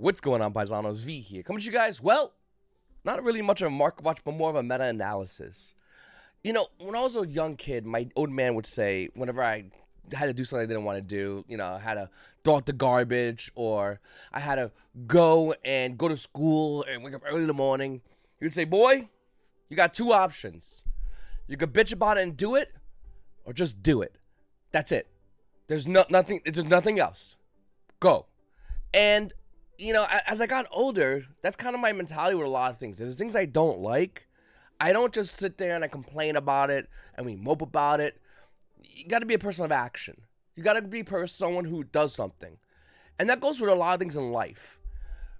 What's going on, Paisanos? V here. Coming to you guys, well, not really much of a market watch, but more of a meta-analysis. You know, when I was a young kid, my old man would say, whenever I had to do something I didn't want to do, you know, I had to throw out the garbage, or I had to go to school and wake up early in the morning, he would say, boy, you got two options. You could bitch about it and do it, or just do it. That's it. There's nothing else. Go. And, you know, as I got older, that's kind of my mentality with a lot of things. There's things I don't like. I don't just sit there and I complain about it and we mope about it. You got to be a person of action. You got to be someone who does something. And that goes with a lot of things in life.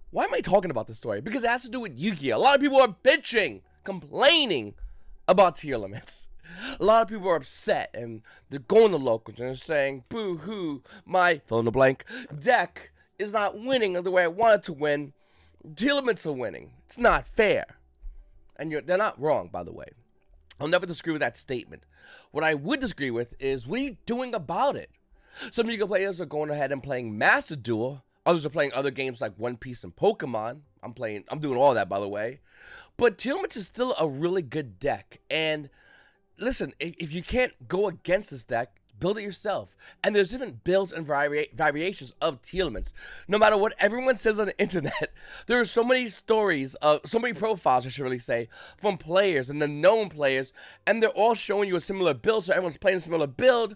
Why am I talking about this story? Because it has to do with Yugioh. A lot of people are bitching, complaining about tier limits. A lot of people are upset and they're going to locals and they're saying, boo-hoo, my fill-in-the-blank deck is not winning the way I want it to win. Tier limits are winning. It's not fair. And they're not wrong, by the way. I'll never disagree with that statement. What I would disagree with is, what are you doing about it? Some Yugioh players are going ahead and playing Master Duel. Others are playing other games like One Piece and Pokemon. I'm doing all that, by the way. But tier limits is still a really good deck. And listen, if you can't go against this deck, build it yourself. And there's different builds and variations of tier limits. No matter what everyone says on the internet, there are so many stories, so many profiles, I should really say, from players and the known players, and they're all showing you a similar build, so everyone's playing a similar build,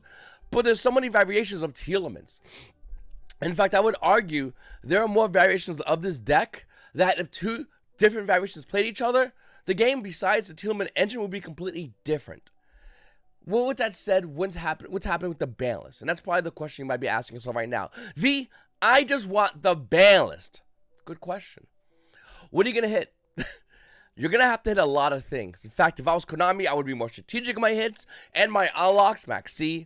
but there's so many variations of tier limits. In fact, I would argue there are more variations of this deck that if two different variations played each other, the game, besides the tier limit engine, would be completely different. Well, with that said, what's happening with the ban list? And that's probably the question you might be asking yourself right now. V, I just want the ban list. Good question. What are you going to hit? You're going to have to hit a lot of things. In fact, if I was Konami, I would be more strategic in my hits and my unlocks, Max C.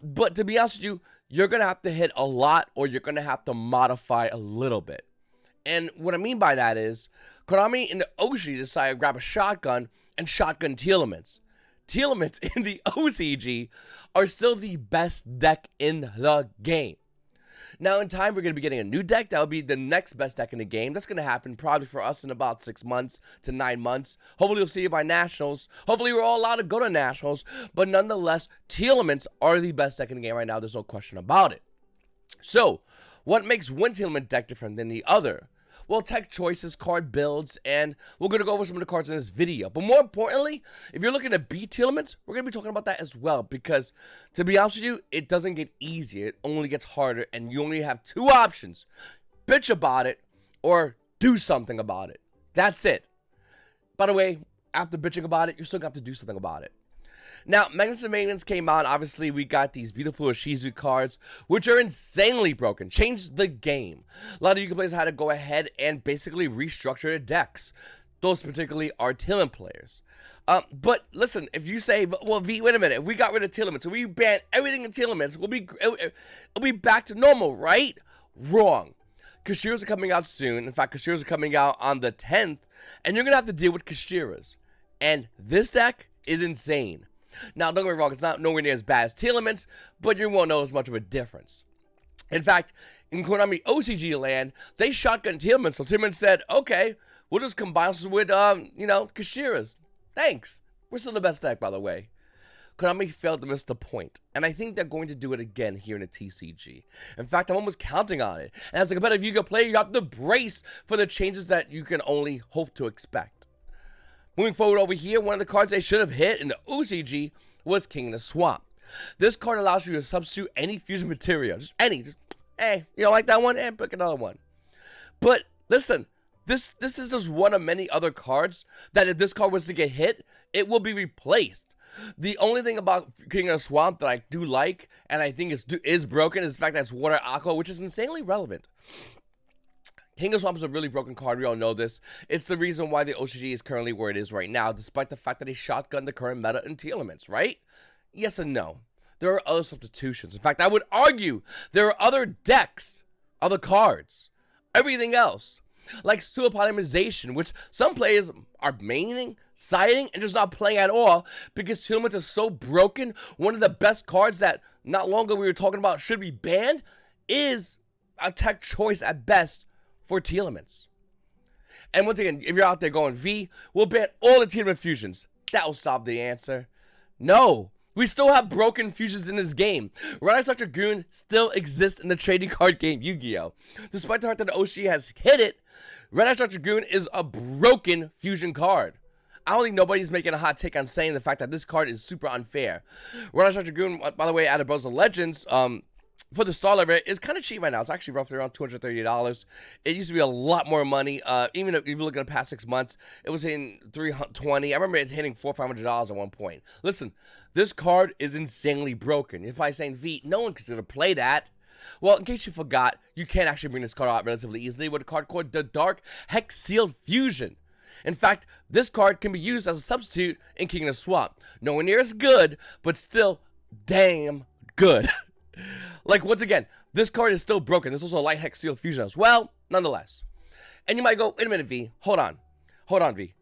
But to be honest with you, you're going to have to hit a lot, or you're going to have to modify a little bit. And what I mean by that is, Konami in the OCG decided to grab a shotgun and shotgun tier limits. Tier limits in the OCG are still the best deck in the game. Now, in time, we're going to be getting a new deck that will be the next best deck in the game. That's going to happen probably for us in about 6 months to 9 months. Hopefully, you'll see it by Nationals. Hopefully, we're all allowed to go to Nationals. But nonetheless, tier limits are the best deck in the game right now. There's no question about it. So, what makes one tier limit deck different than the other? Well, tech choices, card builds, and we're going to go over some of the cards in this video. But more importantly, if you're looking to beat tier limits, we're going to be talking about that as well. Because, to be honest with you, it doesn't get easier. It only gets harder, and you only have two options. Bitch about it, or do something about it. That's it. By the way, after bitching about it, you're still going to have to do something about it. Now, Magnificent Maintenance came out. Obviously, we got these beautiful Ishizu cards, which are insanely broken. Changed the game. A lot of Yugioh players had to go ahead and basically restructure their decks. Those particularly are tier limit players. But listen, if you say, well, V, wait a minute. If we got rid of tier limits, if we ban everything in tier limits, it'll be back to normal, right? Wrong. Kashiras are coming out soon. In fact, Kashiras are coming out on the 10th, and you're going to have to deal with Kashiras. And this deck is insane. Now, don't get me wrong, it's not nowhere near as bad as tier limits, but you won't know as much of a difference. In fact, in Konami OCG land, they shotgun tier limits, so tier limits said, okay, we'll just combine this with, Kashiras. Thanks. We're still the best deck, by the way. Konami failed to miss the point, and I think they're going to do it again here in the TCG. In fact, I'm almost counting on it. And as a competitive Yugioh player, you have to brace for the changes that you can only hope to expect. Moving forward over here, one of the cards they should have hit in the OCG was King of the Swamp. This card allows you to substitute any fusion material. Just any. Hey, you don't like that one? Pick another one. But listen, this is just one of many other cards that if this card was to get hit, it will be replaced. The only thing about King of the Swamp that I do like, and I think is broken, is the fact that it's Water Aqua, which is insanely relevant. King of Swamp is a really broken card, we all know this. It's the reason why the OCG is currently where it is right now, despite the fact that they shotgun the current meta in tier limits, right? Yes and no. There are other substitutions. In fact, I would argue there are other decks, other cards, everything else. Like pseudopolymerization, which some players are maining, siding, and just not playing at all because tier limits are so broken. One of the best cards that not long ago we were talking about should be banned is a tech choice at best for Telements. And once again, if you're out there going, V, we'll ban all the Telement fusions. That will solve the answer. No. We still have broken fusions in this game. Red Eye Dragoon still exists in the trading card game Yu-Gi-Oh! Despite the fact that the Oshi has hit it, Red Eye Dragoon is a broken fusion card. I don't think nobody's making a hot take on saying the fact that this card is super unfair. Red Eye Dragoon, by the way, out of Bros of Legends, for the star level, is kind of cheap right now. It's actually roughly around $230. It used to be a lot more money. Even if you look at the past 6 months, it was in $320. I remember it's hitting $400-$500 at one point. Listen, this card is insanely broken. If I saying V, no one consider play that. Well, in case you forgot, you can actually bring this card out relatively easily with a card called the Dark Hex Sealed Fusion. In fact, this card can be used as a substitute in King of the Swamp. Nowhere near as good, but still damn good. Like, once again, this card is still broken. There's also a Light Hex Sealed Fusion as well, nonetheless. And you might go, wait a minute, V. Hold on, V.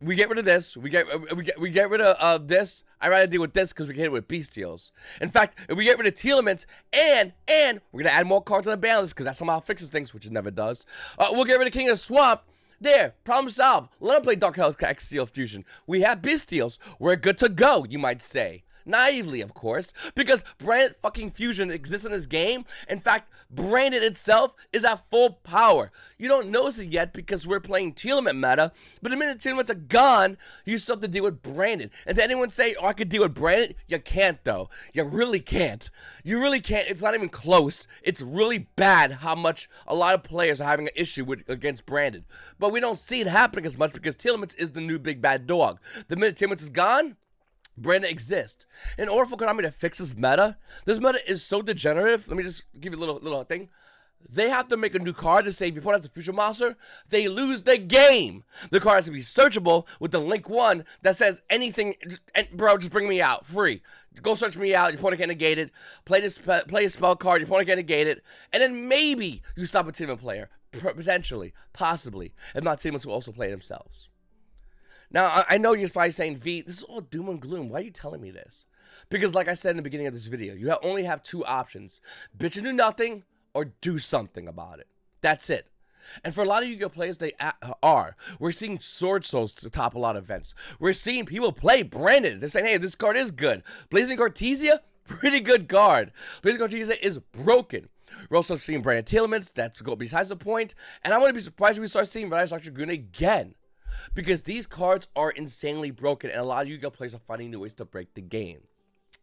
We get rid of this. We get rid of this. I'd rather deal with this because we can hit it with Bestials. In fact, if we get rid of Telements and we're gonna add more cards on the ban list because that somehow fixes things, which it never does. We'll get rid of King of the Swamp. There, problem solved. Let him play Dark Hex Sealed Fusion. We have Bestials. We're good to go, you might say. Naively, of course, because branded fucking fusion exists in this game. In fact, branded itself is at full power. You don't notice it yet because we're playing Telement meta, but the minute Telements are gone, you still have to deal with branded. And to anyone say, oh, I could deal with branded, you can't though. You really can't. You really can't. It's not even close. It's really bad how much a lot of players are having an issue with against branded. But we don't see it happening as much because Telements is the new big bad dog. The minute Telements is gone, branded exists. In order for Konami to fix this meta is so degenerative. Let me just give you a little thing. They have to make a new card to say if you put out the future monster, they lose the game. The card has to be searchable with the link 1 that says anything. Bro, just bring me out free. Go search me out. Your opponent can negate it. Play a spell card. Your opponent can negate it, and then maybe you stop a Telement player, potentially, possibly. If not, Telements will also play it themselves. Now, I know you're probably saying, V, this is all doom and gloom. Why are you telling me this? Because like I said in the beginning of this video, you only have 2 options. Bitch and do nothing, or do something about it. That's it. And for a lot of Yu-Gi-Oh players, they are. We're seeing Sword Souls to top a lot of events. We're seeing people play branded. They're saying, hey, this card is good. Blazing Cortesia, pretty good card. Blazing Cortesia is broken. We're also seeing branded Telements. That's besides the point. And I wouldn't be surprised if we start seeing Red Eye Dragoon again. Because these cards are insanely broken, and a lot of Yu-Gi-Oh players are finding new ways to break the game.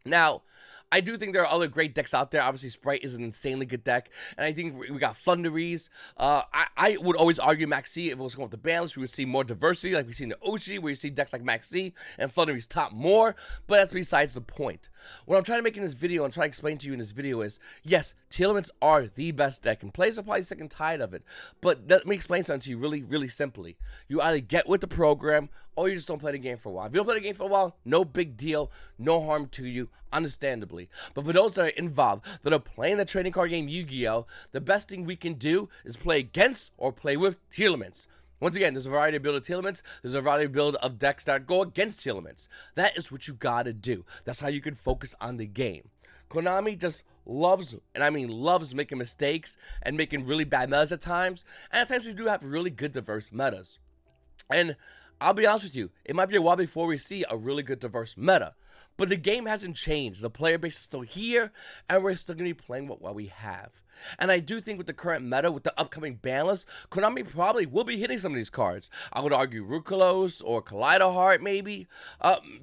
Now, I do think there are other great decks out there. Obviously, Sprite is an insanely good deck, and I think we got Flunderies. I would always argue Max C, if it was going with the ban list, we would see more diversity, like we see in the Oshi, where you see decks like Max C and Flunderies top more, but that's besides the point. What I'm trying to make in this video and try to explain to you in this video is, yes, Telements are the best deck, and players are probably sick and tired of it, but let me explain something to you really, really simply. You either get with the program, or you just don't play the game for a while. If you don't play the game for a while, no big deal, no harm to you, understandably. But for those that are involved, that are playing the trading card game Yu-Gi-Oh, the best thing we can do is play against or play with Telements. Once again, there's a variety of build of Telements. There's a variety of build of decks that go against Telements. That is what you gotta do. That's how you can focus on the game. Konami just loves, and I mean loves, making mistakes and making really bad metas at times. And at times we do have really good diverse metas. And I'll be honest with you, it might be a while before we see a really good diverse meta. But the game hasn't changed. The player base is still here, and we're still going to be playing with what we have. And I do think with the current meta, with the upcoming ban list, Konami probably will be hitting some of these cards. I would argue Rukalos or Kaleido Heart, maybe.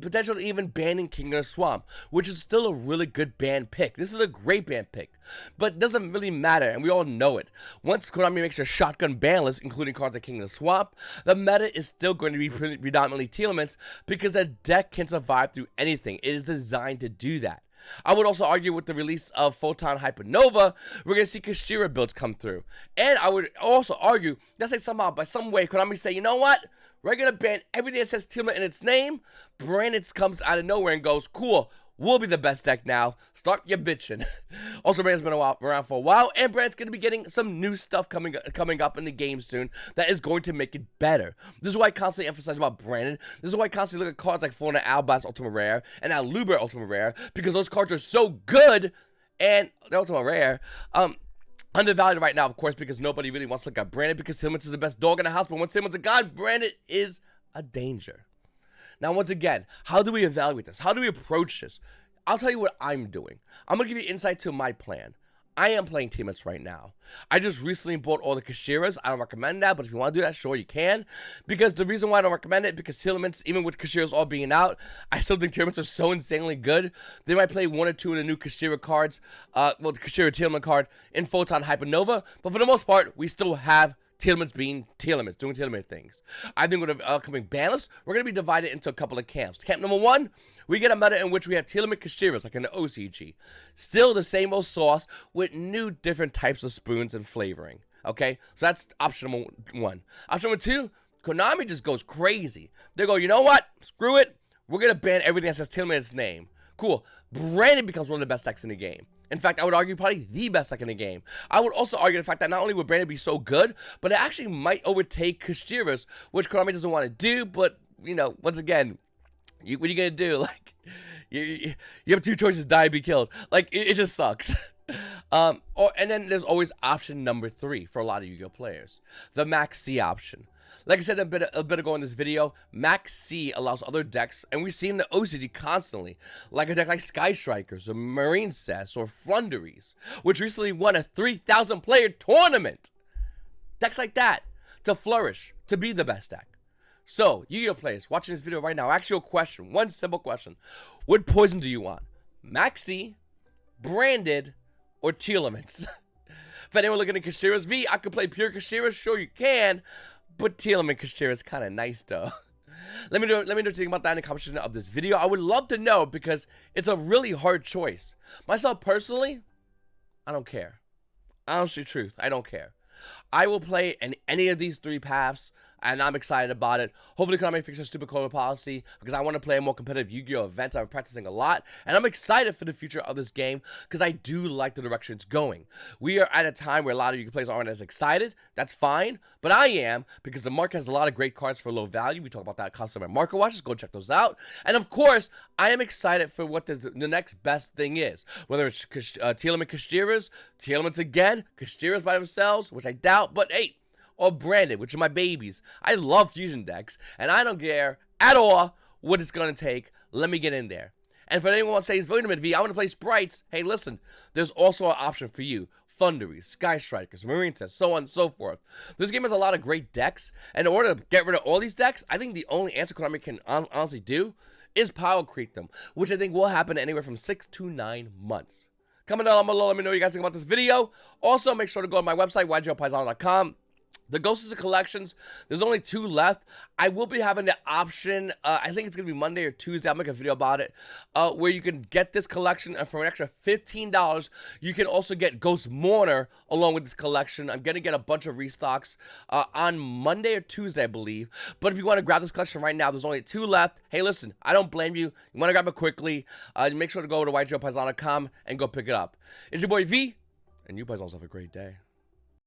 Potentially even banning King of the Swamp, which is still a really good ban pick. This is a great ban pick, but it doesn't really matter, and we all know it. Once Konami makes a shotgun ban list, including cards like King of the Swamp, the meta is still going to be predominantly Telements because a deck can survive through anything. It is designed to do that. I would also argue with the release of Photon Hypernova, we're going to see Kashira builds come through. And I would also argue, let's say somehow, by some way, Konami say, you know what? We're going to ban everything that says Telement in its name. Branded comes out of nowhere and goes, cool, we'll be the best deck now. Start your bitching. Also, Brand's been around for a while, and Brand's going to be getting some new stuff coming up in the game soon that is going to make it better. This is why I constantly emphasize about Brandon. This is why I constantly look at cards like Florina Albas Ultima Rare and now Luber Ultima Rare, because those cards are so good, and they're Ultima Rare. Undervalued right now, of course, because nobody really wants to look at Branded because Tillman's is the best dog in the house. But once Tillman's a god, Branded is a danger. Now, once again, how do we evaluate this? How do we approach this? I'll tell you what I'm doing. I'm going to give you insight to my plan. I am playing Teammates right now. I just recently bought all the Kashiras. I don't recommend that, but if you want to do that, sure, you can. Because the reason why I don't recommend it, because Teammates, even with Kashiras all being out, I still think Teammates are so insanely good. They might play one or two of the new Kashira cards, the Kashira Tealman card in Photon Hypernova, but for the most part, we still have Tealman's being Tealman's, doing Tealman things. I think with the upcoming ban list, we're going to be divided into a couple of camps. Camp number one, we get a meta in which we have Tealman Kashiras, like in the OCG. Still the same old sauce with new different types of spoons and flavoring. Okay? So that's option number one. Option number two, Konami just goes crazy. They go, you know what? Screw it. We're going to ban everything that says Tealman in its name. Cool. Branded becomes one of the best decks in the game. In fact, I would argue probably the best deck in the game. I would also argue the fact that not only would Branded be so good, but it actually might overtake Kashiras, which Konami doesn't want to do, but, you know, once again, what are you going to do? Like, you have two choices, die or be killed. Like, it just sucks. And then there's always option number three for a lot of Yu-Gi-Oh players. The Max C option. Like I said a bit ago in this video, Max C allows other decks, and we see in the OCG constantly, like a deck like Sky Strikers, or Marine Cess, or Flunderies, which recently won a 3,000 player tournament. Decks like that, to flourish, to be the best deck. So, Yu-Gi-Oh players watching this video right now, ask you a question, one simple question. What poison do you want? Max C, Branded, or Tealmans? If anyone looking at Kashiras V, I could play pure Kashiras, sure you can, but Tealman Kashira is kind of nice, though. Let me know what you think about that in the comment section of this video. I would love to know because it's a really hard choice. Myself, personally, I don't care. Honestly, truth, I don't care. I will play in any of these three paths, and I'm excited about it. Hopefully, Konami fix their stupid quota policy because I want to play a more competitive Yu-Gi-Oh events. I'm practicing a lot, and I'm excited for the future of this game because I do like the direction it's going. We are at a time where a lot of Yu-Gi-Oh players aren't as excited. That's fine, but I am because the market has a lot of great cards for low value. We talk about that constantly at Market Watches. Go check those out. And of course, I am excited for what the next best thing is. Whether it's Tealman Kashiras, Tealman's again, Kashiras by themselves, which I doubt, but hey, or Branded, which are my babies. I love fusion decks, and I don't care at all what it's going to take. Let me get in there. And for anyone who wants to say, wait a minute, V, I want to play sprites. Hey, listen, there's also an option for you. Thunderies, Sky Strikers, Marine Test, so on and so forth. This game has a lot of great decks, and in order to get rid of all these decks, I think the only answer Konami can honestly do is power creep them, which I think will happen anywhere from 6 to 9 months. Comment down below, let me know what you guys think about this video. Also, make sure to go to my website, YGOPaisano.com. The Ghosts of Collections, there's only 2 left. I will be having the option, I think it's going to be Monday or Tuesday, I'll make a video about it, where you can get this collection, and for an extra $15, you can also get Ghost Mourner along with this collection. I'm going to get a bunch of restocks on Monday or Tuesday, I believe. But if you want to grab this collection right now, there's only 2 left. Hey, listen, I don't blame you. You want to grab it quickly, make sure to go to YGOPaisano.com and go pick it up. It's your boy V, and you guys also have a great day.